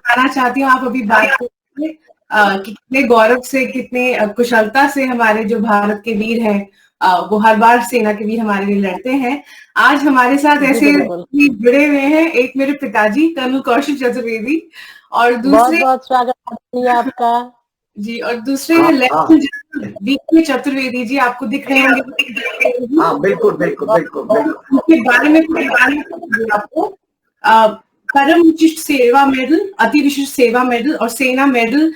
बताना चाहती हूँ, आप अभी बात करेंगे कि कितने गौरव से, कितने कुशलता से हमारे जो भारत के वीर हैं वो हर बार सेना के वीर हमारे लिए लड़ते हैं। आज हमारे साथ ऐसे जुड़े हुए हैं, एक मेरे पिताजी कर्नल कौशिक चतुर्वेदी और दूसरे, बहुत स्वागत है आपका जी, और दूसरे लेफ्टिनेंट वीके चतुर्वेदी जी, आपको दिख रहे होंगे। हाँ, बिल्कुल बिल्कुल बिल्कुल बिल्कुल। उनके बारे में आपको परम विशिष्ट सेवा मेडल, अति विशिष्ट सेवा मेडल और सेना मेडल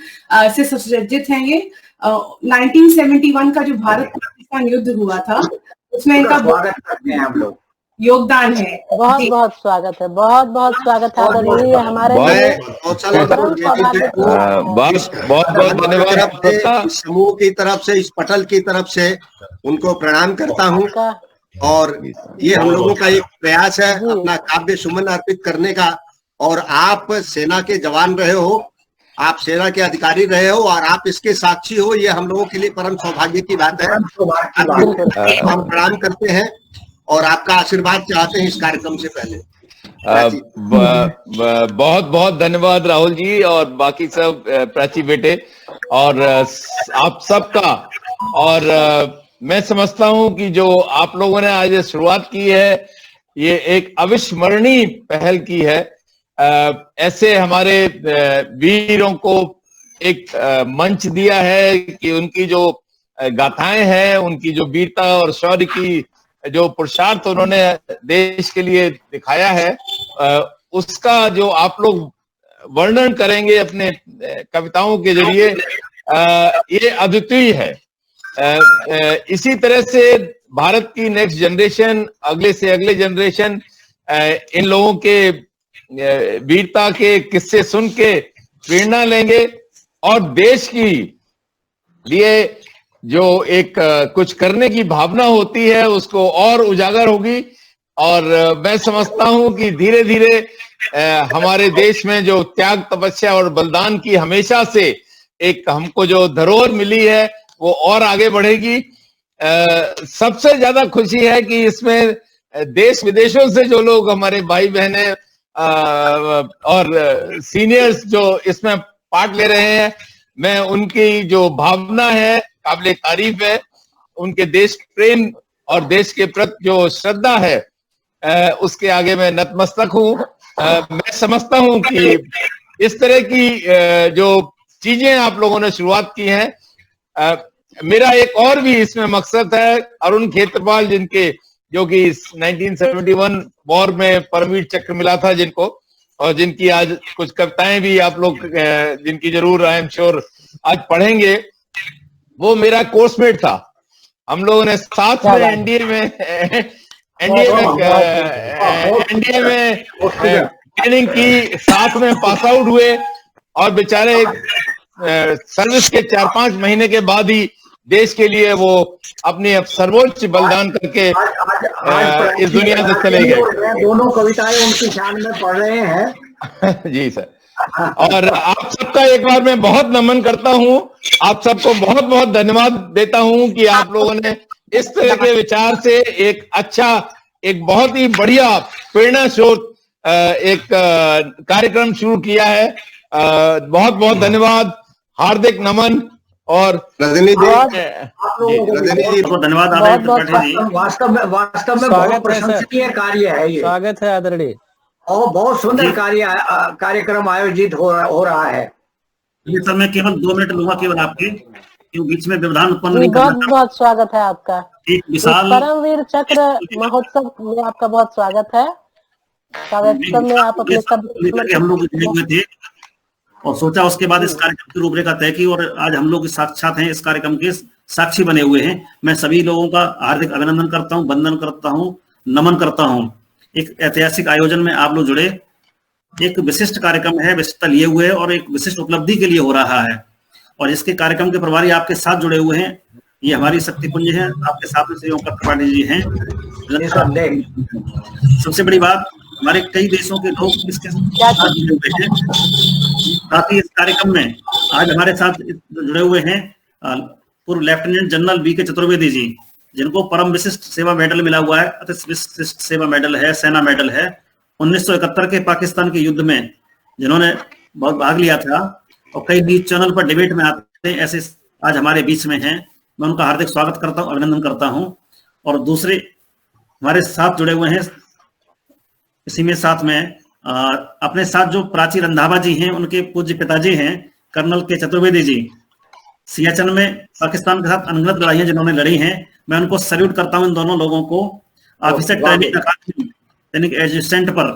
से सुसज्जित हैं ये। 1971 का जो भारत पाकिस्तान युद्ध हुआ था उसमें इनका स्वागत करते हैं हम लोग, योगदान है। बहुत बहुत स्वागत है, बहुत बहुत स्वागत है आदरणीय, हमारे बहुत बहुत धन्यवाद समूह की तरफ से, इस पटल की तरफ से उनको प्रणाम करता हूँ। और ये हम लोगों का एक प्रयास है अपना काव्य सुमन अर्पित करने का। और आप सेना के जवान रहे हो, आप सेना के अधिकारी रहे हो और आप इसके साक्षी हो, ये हम लोगों के लिए परम सौभाग्य की बात है। हम प्रणाम करते हैं और आपका आशीर्वाद चाहते हैं इस कार्यक्रम से पहले। बहुत बहुत धन्यवाद राहुल जी और बाकी सब प्राची बेटे और आप सबका। और मैं समझता हूं कि जो आप लोगों ने आज शुरुआत की है, ये एक अविस्मरणीय पहल की है। ऐसे हमारे वीरों को एक मंच दिया है कि उनकी जो गाथाएं हैं, उनकी जो वीरता और शौर्य की जो पुरुषार्थ उन्होंने देश के लिए दिखाया है, उसका जो आप लोग वर्णन करेंगे अपने कविताओं के जरिए, ये अद्वितीय है। इसी तरह से भारत की नेक्स्ट जनरेशन, अगले से अगले जनरेशन इन लोगों के वीरता के किस्से सुन के प्रेरणा लेंगे और देश की लिए जो एक कुछ करने की भावना होती है उसको और उजागर होगी। और मैं समझता हूं कि धीरे धीरे हमारे देश में जो त्याग, तपस्या और बलिदान की हमेशा से एक हमको जो धरोहर मिली है वो और आगे बढ़ेगी। सबसे ज्यादा खुशी है कि इसमें देश विदेशों से जो लोग हमारे भाई बहनें और सीनियर्स जो इसमें पार्ट ले रहे हैं, मैं उनकी जो भावना है काबिले तारीफ है। उनके देश प्रेम और देश के प्रति जो श्रद्धा है उसके आगे मैं नतमस्तक हूँ। मैं समझता हूँ कि इस तरह की जो चीजें आप लोगों ने शुरुआत की हैं, मेरा एक और भी इसमें मकसद है। अरुण खेत्रपाल, जिनके जो कि 1971 वॉर में परमवीर चक्र मिला था जिनको, और जिनकी आज कुछ कविताएं भी आप लोग जिनकी जरूर आई एम श्योर आज पढ़ेंगे, वो मेरा कोर्समेट था। हम लोगों ने साथ में एनडीए में ट्रेनिंग की, साथ में पास आउट हुए और बेचारे सर्विस के 4-5 महीने के बाद ही देश के लिए वो अपनी सर्वोच्च बलिदान करके इस दुनिया से चले गए। दोनों कविताएं उनकी शान में पढ़ रहे हैं। जी सर। और आप सबका एक बार मैं बहुत नमन करता हूं, आप सबको बहुत बहुत धन्यवाद देता हूं कि आप लोगों ने इस तरह के विचार से एक अच्छा, एक बहुत ही बढ़िया प्रेरणा स्रोत एक कार्यक्रम शुरू किया है। बहुत बहुत धन्यवाद, हार्दिक नमन। और रजनी जी, रजनी जी को धन्यवाद। वास्तव में बहुत प्रशंसनीय कार्य है ये। स्वागत है आदरणीय। और बहुत सुंदर कार्यक्रम आयोजित हो रहा है। ये सब मैं केवल 2 मिनट लूंगा केवल आपके, क्योंकि बीच में व्यवधान उत्पन्न नहीं करना। बहुत बहुत स्वागत है आपका। एक विशाल परमवीर चक्र महोत्सव में आपका बहुत स्वागत है। कार्यक्रम में आप अपने हम लोग जुड़े हुए थे और सोचा, उसके बाद इस कार्यक्रम की रूपरेखा तय की और आज हम लोग साक्षात हैं, इस कार्यक्रम के साक्षी बने हुए हैं। मैं सभी लोगों का हार्दिक अभिनंदन करता हूं, वंदन करता हूं, नमन करता हूं। एक ऐतिहासिक आयोजन में आप लोग जुड़े, एक विशिष्ट कार्यक्रम है, विशिष्टता लिए हुए है और एक विशिष्ट उपलब्धि के लिए हो रहा है। और इसके कार्यक्रम के प्रभारी आपके साथ जुड़े हुए हैं, ये हमारी शक्ति पुंज है। आपके साथ में श्री ओंकार त्रिपाठी जी हैं। सबसे बड़ी बात, हमारे कई देशों के लोग इसके साथ जुड़े हुए हैं। साथ ही इस कार्यक्रम में आज हमारे साथ जुड़े हुए हैं पूर्व lieutenant general VK Chaturvedi ji, जिनको परम विशिष्ट सेवा मेडल मिला हुआ है। अति विशिष्ट सेवा मेडल है, सेना मेडल है। 1971 के पाकिस्तान के युद्ध में जिन्होंने बहुत भाग लिया था और कई न्यूज चैनल पर डिबेट में आते हैं, ऐसे आज हमारे बीच में हैं। मैं उनका हार्दिक स्वागत करता हूँ, अभिनंदन करता हूँ। और दूसरे हमारे साथ जुड़े हुए हैं इसी में साथ में अपने साथ जो प्राची रंधावा जी हैं, उनके पूज्य पिताजी हैं कर्नल के चतुर्वेदी जी, सियाचिन में पाकिस्तान के साथ अनगिनत लड़ाइयां जिन्होंने लड़ी हैं। मैं उनको सैल्यूट करता हूं, इन दोनों लोगों को। ऑफिसर ट्रेनिंग अकादमी यानी एडजुस्टेंट पर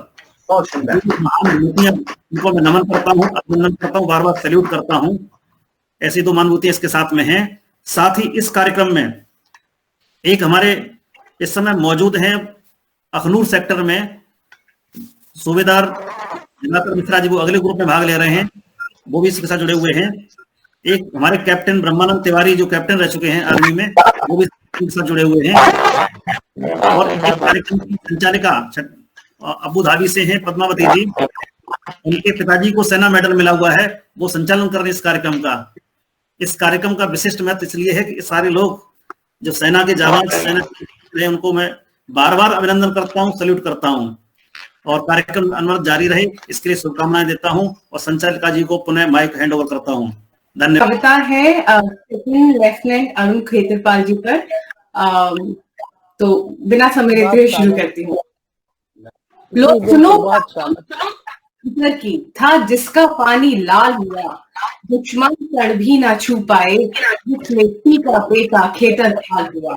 उनको मैं नमन करता हूं, अभिनंदन करता हूं, बार बार सैल्यूट करता हूं। ऐसी दो महानुभूतियां इसके साथ में हैं। साथ ही इस कार्यक्रम में एक हमारे इस समय मौजूद हैं अखनूर सेक्टर में सूबेदार दिवाकर मिश्रा जी, वो अगले ग्रुप में भाग ले रहे हैं, वो भी इसके साथ जुड़े हुए हैं। एक हमारे कैप्टन ब्रह्मानंद तिवारी जो कैप्टन रह चुके हैं आर्मी में, वो भी इसके साथ जुड़े हुए हैं। और एक कार्यक्रम की संचालिका अबू धाबी से हैं पद्मावती जी, उनके पिताजी को सेना मेडल मिला हुआ है, वो संचालन कर रहे हैं इस कार्यक्रम का। इस कार्यक्रम का विशिष्ट महत्व इसलिए है कि सारे लोग जो सेना के जवान, सेना उनको मैं बार बार अभिनंदन करता हूँ, सल्यूट करता हूँ। और कार्यक्रम अनवरत जारी रहे, इसके लिए शुभकामनाएं देता हूं और संचालिका जी को पुनः माइक हैंड ओवर करता हूं। धन्यवाद। कविता है लेफ्टिनेंट अरुण खेतरपाल जी पर। तो बिना समय लेते हुए शुरू करती हूँ। लोग सुनो की था जिसका पानी लाल हुआ, दुश्मन कण भी ना छू पाए, जिस मिट्टी का बेटा खेतर खाल हुआ।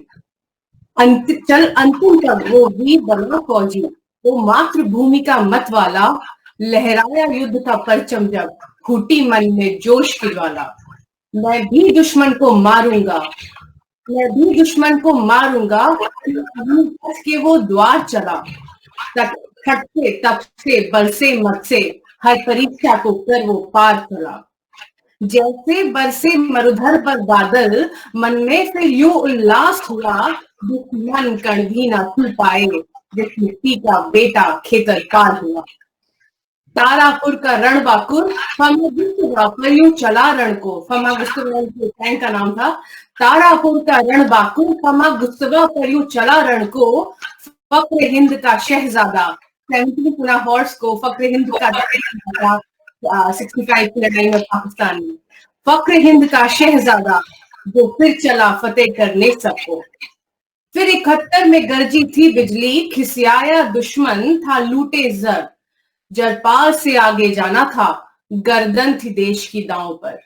चल अंतिम तक वो वीर बना फौजी, वो मातृभूमि का मत वाला, लहराया युद्ध का परचम जब फूटी मन में जोश की ज्वाला। मैं भी दुश्मन को मारूंगा, मैं भी दुश्मन को मारूंगा, के वो द्वार चला। खटसे तप से बरसे मत से, हर परीक्षा को कर वो पार चला। जैसे बरसे मरुधर पर बादल, मन में फिर यूं उल्लास हुआ, दुश्मन कण भी ना छू पाए, जिस मिट्टी का बेटा खेतर काल हुआ। तारापुर का रण बाकुर फमा पर यूं चला रण को, फमा गुस्तवा के टैंक का नाम था। तारापुर का रण बाकुर फमा गुस्तवा पर यूं चला रण को, फक्र हिंद का शहजादा 70 हॉर्स को फक्र हिंद का 65 की लड़ाई में पाकिस्तान में, फक्र हिंद का शहजादा जो फिर चला फतेह करने सबको। फिर 71 में गरजी थी बिजली, खिसियाया दुश्मन था लूटे जर, जरपाल से आगे जाना था, गर्दन थी देश की दांव पर।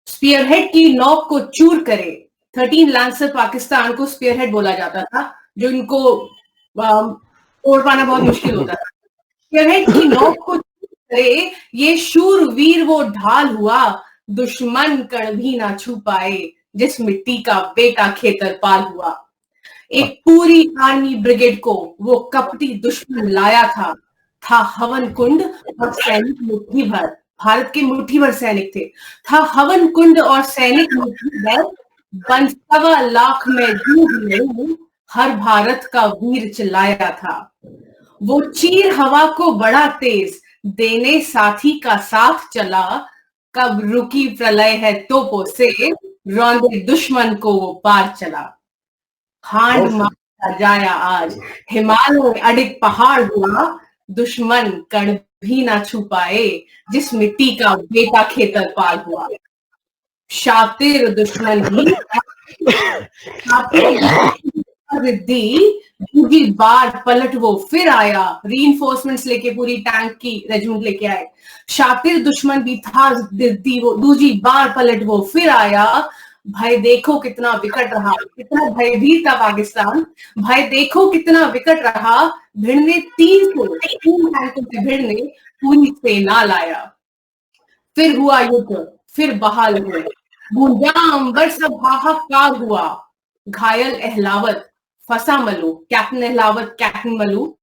स्पीयरहेड की नौक को चूर करे, 13 लांसर पाकिस्तान को स्पीयरहेड बोला जाता था, जो इनको तोड़ पाना बहुत मुश्किल होता था। स्पीयरहेड की नौक को चूर करे, ये शूर वीर वो ढाल हुआ, दुश्मन कण भी ना छू पाए, जिस मिट्टी का बेटा खेतर पाल हुआ। एक पूरी आर्मी ब्रिगेड को वो कपटी दुश्मन लाया था हवन कुंड और सैनिक मुट्ठी भर, भारत के मुट्ठी भर सैनिक थे, था हवन कुंड और सैनिक मुट्ठी भर, 1.25 लाख में जूझ लड़ूं, हर भारत का वीर चिल्लाया था। वो चीर हवा को बड़ा तेज देने साथी का साथ चला, कब रुकी प्रलय है तोपों से, रौंदे दुश्मन को वो पार चला। हांड मारा जाया आज, हिमालय अडिग पहाड़ हुआ, दुश्मन कण भी ना छू पाए, जिस मिट्टी का बेटा खेतर पाल हुआ। शातिर दुश्मन भी दूसरी बार पलट वो फिर आया, रीइंफोर्समेंट्स लेके पूरी टैंक की रेजिमेंट लेके आए। शातिर दुश्मन भी था वो दूसरी बार पलट वो फिर आया, भाई देखो कितना विकट रहा, कितना भयभीत था पाकिस्तान, भाई देखो कितना विकट रहा, भिड़ने 3 टैंकों से भिड़ने पूरी सेना लाया। फिर हुआ युद्ध, फिर बहाल हुए, गूंजा अंबर सब हाहाकार हुआ, घायल अहलावत फंसा मलू, कैप्टन अहलावत कैप्टन मलू,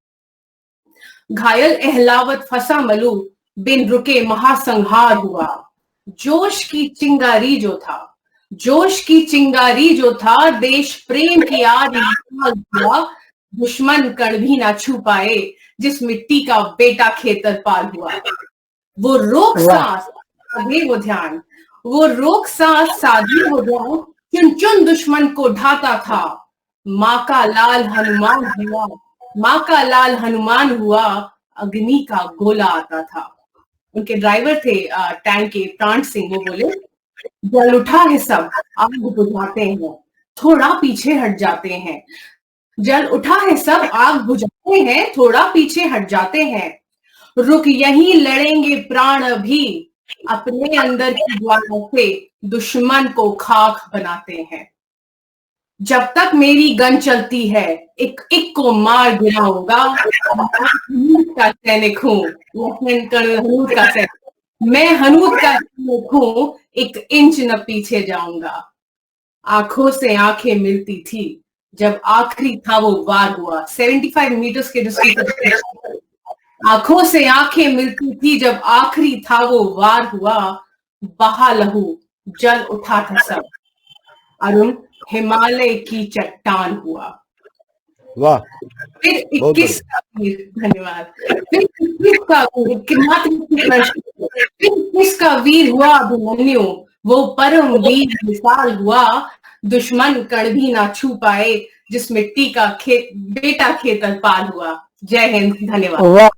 घायल अहलावत फंसा मलू, बिन रुके महासंहार हुआ। जोश की चिंगारी जो था, जोश की चिंगारी जो था, देश प्रेम की आग हुआ, दुश्मन कण भी ना छू पाए, जिस मिट्टी का बेटा खेतर पाल हुआ। वो रोक सांस साधे वो ध्यान, वो रोक सांस साधे वो ध्यान, चुन चुन दुश्मन को ढाता था, माँ का लाल हनुमान हुआ, माँ का लाल हनुमान हुआ, अग्नि का गोला आता था। उनके ड्राइवर थे टैंक के प्राण सिंह, वो बोले जल उठा है सब आग बुझाते हैं, थोड़ा पीछे हट जाते हैं। जल उठा है सब आग बुझाते हैं, थोड़ा पीछे हट जाते हैं। रुक यहीं लड़ेंगे प्राण भी, अपने अंदर की ज्वाला से दुश्मन को खाक बनाते हैं। जब तक मेरी गन चलती है एक एक को मार गिराऊंगा। का सैनिक हूँ, लेफ्टिनेंट कर्नल हनूद का सैनिक, मैं हनूद का सैनिक हूँ, एक इंच न पीछे जाऊंगा। आंखों से आंखें मिलती थी जब आखिरी था वो वार हुआ। 75 मीटर्स के डिस्टेंस, आंखों से आंखें मिलती थी जब आखिरी था वो वार हुआ। बहा लहू जल उठा था सब, अरुण हिमालय की चट्टान हुआ। वाह, फिर 21 का वीर, धन्यवाद। फिर 21 का वीर, फिर 21 का वीर हुआ अभिमन्यु, वो परम वीर विशाल हुआ। दुश्मन कण भी ना छू पाए, जिस मिट्टी का बेटा खेतर पाल हुआ। जय हिंद, धन्यवाद।